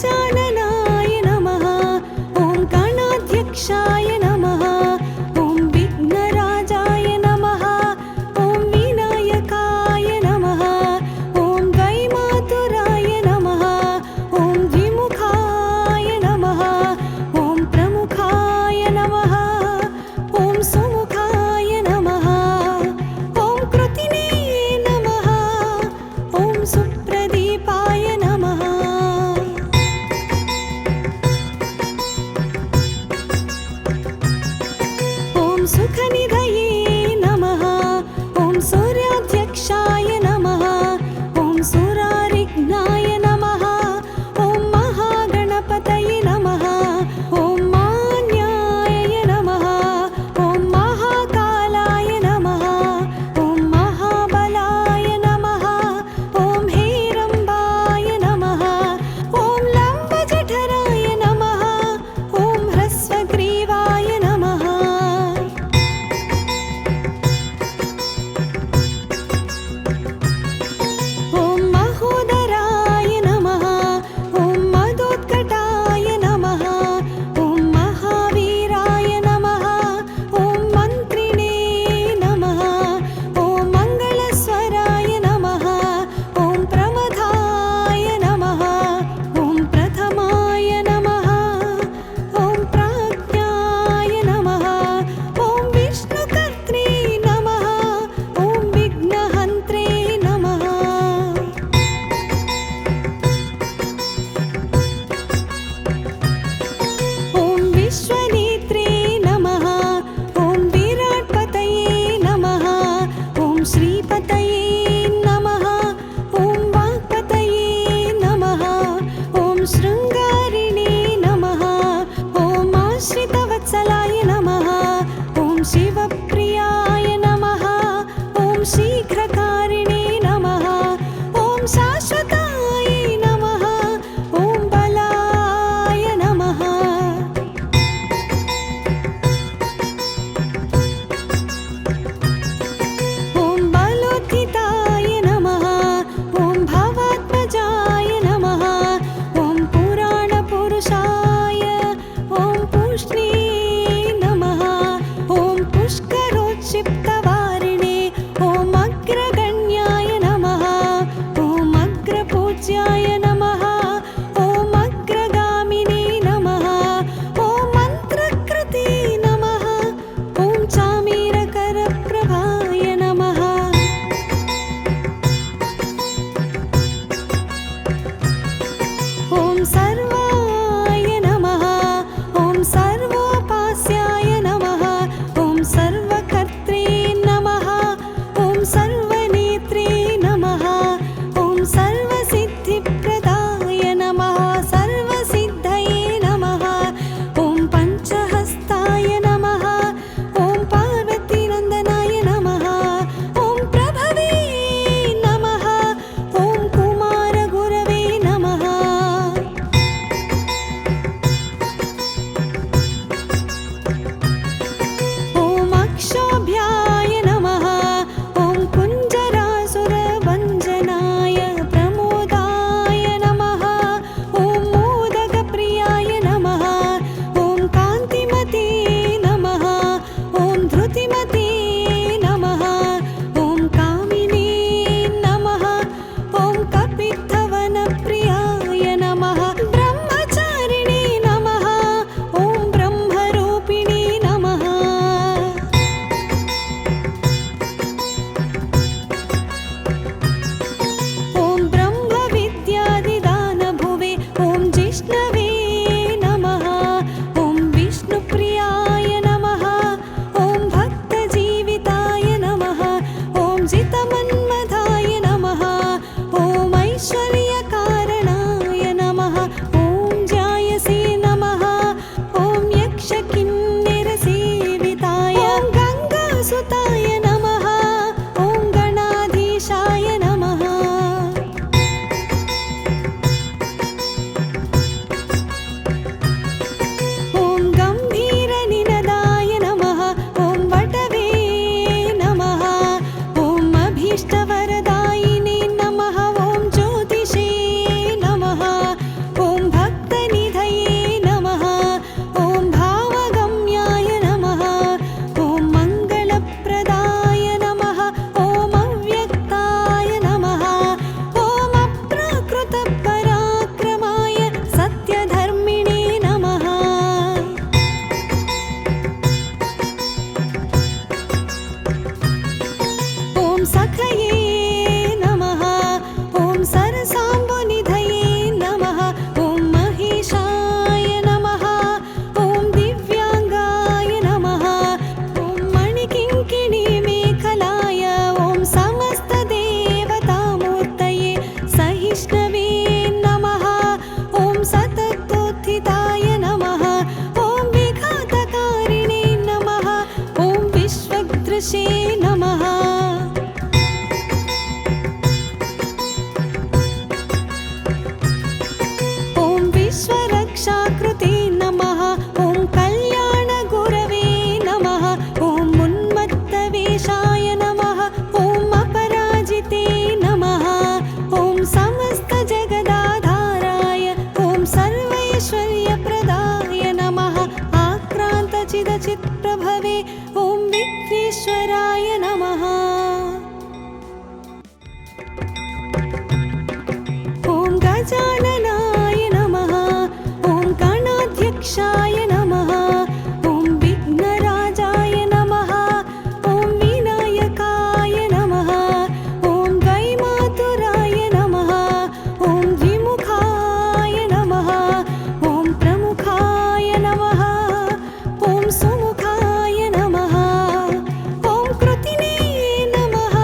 गजाननाय नमः। ॐ गणाध्यक्षाय नमः। ॐ विघ्नराजाय नमः। ॐ विनायकाय नमः। ॐ वैमातुराय नमः। ॐ द्विमुखाय नमः। ॐ प्रमुखाय नमः। ॐ सुमुखाय नमः। ॐ कृतिने नमः। ॐ सुप्रदीपाय नमः। ॐ सुखनिधये नमः। ॐ सूर्याध्यक्षाय नमः। ॐ सुरारिघ्नाय नमः। ॐ महागणपतये नमः। ॐ मान्याय नमः। ॐ महाकालाय नमः। ॐ महाबलाय नमः। ॐ हेरम्बाय नमः। ॐ लम्बजठराय नमः। ॐ ह्रस्वग्रीवाय नमः। ॐ महोदराय नमः। ॐ मदोत्कटाय नमः। ॐ महावीराय नमः। ॐ मन्त्रिणे नमः। ॐ मङ्गलस्वराय नमः। ॐ प्रमथाय नमः। ॐ प्रथमाय नमः। ॐ प्राज्ञाय नमः। ॐ विष्णुकर्त्रे नमः। ॐ विघ्नहन्त्रे नमः। ॐ विश्वनेत्रे नमः। ॐ विराट्पतये नमः। ॐ श्रीपतये नमः। ॐ वाक्पतये नमः। ॐ शृङ्गारिणे नमः। ॐ आश्रितवत्सलाय नमः। ॐ शिवप्रियाय नमः। ॐ शीघ्रकारिणे नमः। ॐ शाश्वताय नमः। ॐ बलाय नमः। ॐ बलोत्थिताय नमः। ॐ भवात्मजाय नमः। ॐ पुराणपुरुषाय। ॐ पुष्णे नमः। ॐ पुष्करोत्क्षिप्तवारिणे। ॐ अग्रगण्याय नमः। ॐ विघ्नाध्यक्षाय नमः ॐ विघ्नराजाय नमः ॐ विनायकाय नमः ॐ द्वैमातुराय नमः ॐ द्विमुखाय नमः ॐ प्रमुखाय नमः ॐ सुमुखाय नमः ॐ कृतिने नमः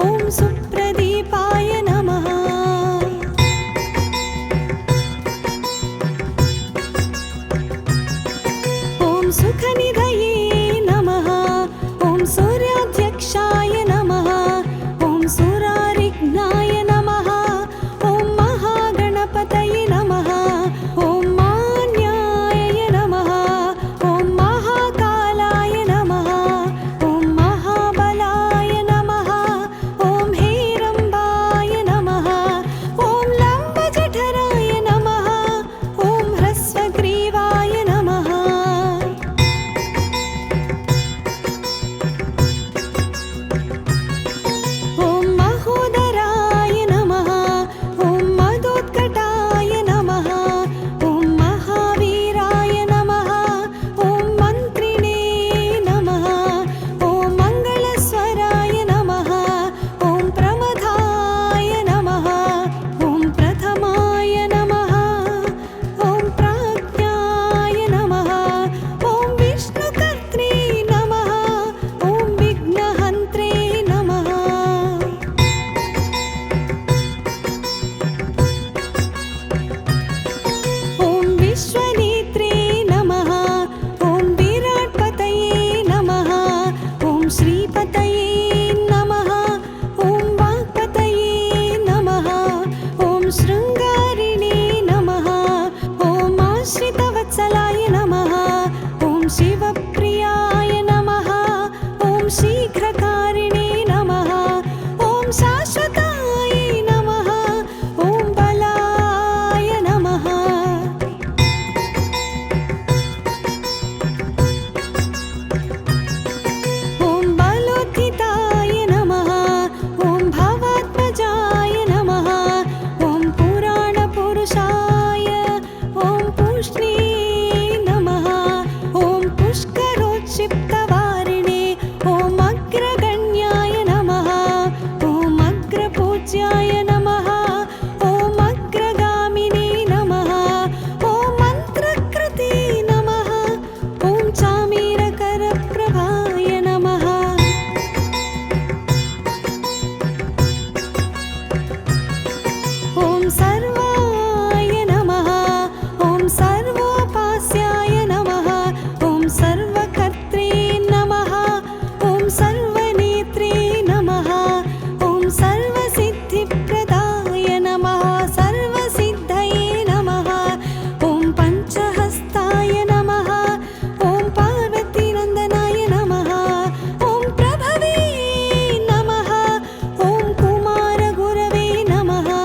ॐ सुप्रदीपाय नमः ॐ सुखनिधये नमः ॐ सूर्याध्यक्षाय नमः ॐ सुरारिघ्नाय नमः ॐ महागणपतये नमः ॐ मान्याय नमः ॐ महाकालाय नमः ॐ महाबलाय नमः ॐ हेरम्बाय नमः ॐ लम्बजठराय नमः ॐ ह्रस्वग्रीवाय नमः ॐ महोदराय नमः ॐ मदोत्कटाय नमः ॐ महावीराय नमः ॐ मन्त्रिणे नमः ॐ मङ्गलस्वराय नमः ॐ प्रमथाय नमः ॐ प्रथमाय नमः ॐ प्राज्ञाय नमः ॐ विष्णुकर्त्रे नमः ॐ विघ्नहन्त्रे नमः ॐ विश्वनेत्रे नमः ॐ विराट्पतये नमः ॐ श्रीपतये नमः ॐ वाक्पतये नमः ॐ शृङ्गारिणे नमः ॐ आश्रितवत्सलाय नमः ॐ शिवप्रियाय नमः ॐ शीघ्रकारिणे नमः ॐ शाश्वताय नमः ॐ बलाय नमः ॐ बलोत्थिताय नमः ॐ भवात्मजाय नमः ॐ पुराणपुरुषाय ॐ पुष्णे नमः ॐ पुष्करोत्क्षिप्तवारिणे ॐ अग्रगण्याय नमः ॐ अग्रपूज्याय नमः ॐ अग्रगामिने नमः ॐ मन्त्रकृते नमः ॐ चामीरकरप्रभाय नमः ॐ सर्वाय नमः ॐ सर्वोपास्याय नमः ॐ सर्वकर्त्रे नमः ॐ सर्वनेत्रे नमः ॐ सर्वसिद्धिप्रदाय नमः सर्वसिद्धये नमः ॐ पञ्चहस्ताय नमः ॐ पार्वतीनन्दनाय नमः ॐ प्रभवे नमः ॐ कुमारगुरवे नमः ॐ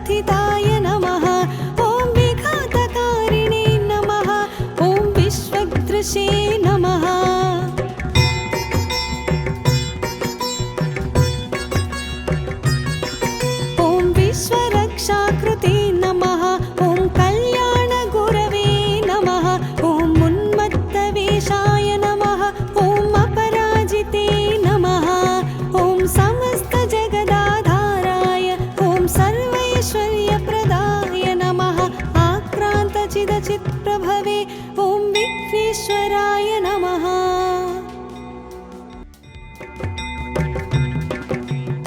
स्थिताय नमः ॐ विघातकारिणे नमः ॐ विश्वदृशे नमः ॐ विश्वरक्षाकृते नमः ॐ कल्याणगुरवे नमः ॐ उन्मत्तवेषाय नमः ॐ अपराजिते नमः ॐ समस्तजगदाधाराय ॐ सर्वैश्वर्यप्रदाय नमः आक्रान्तचिदचित्प्रभवे ॐ विघ्नेश्वराय नमः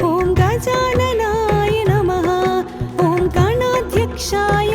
ॐ गजाननाय नमः ॐ गणाध्यक्षाय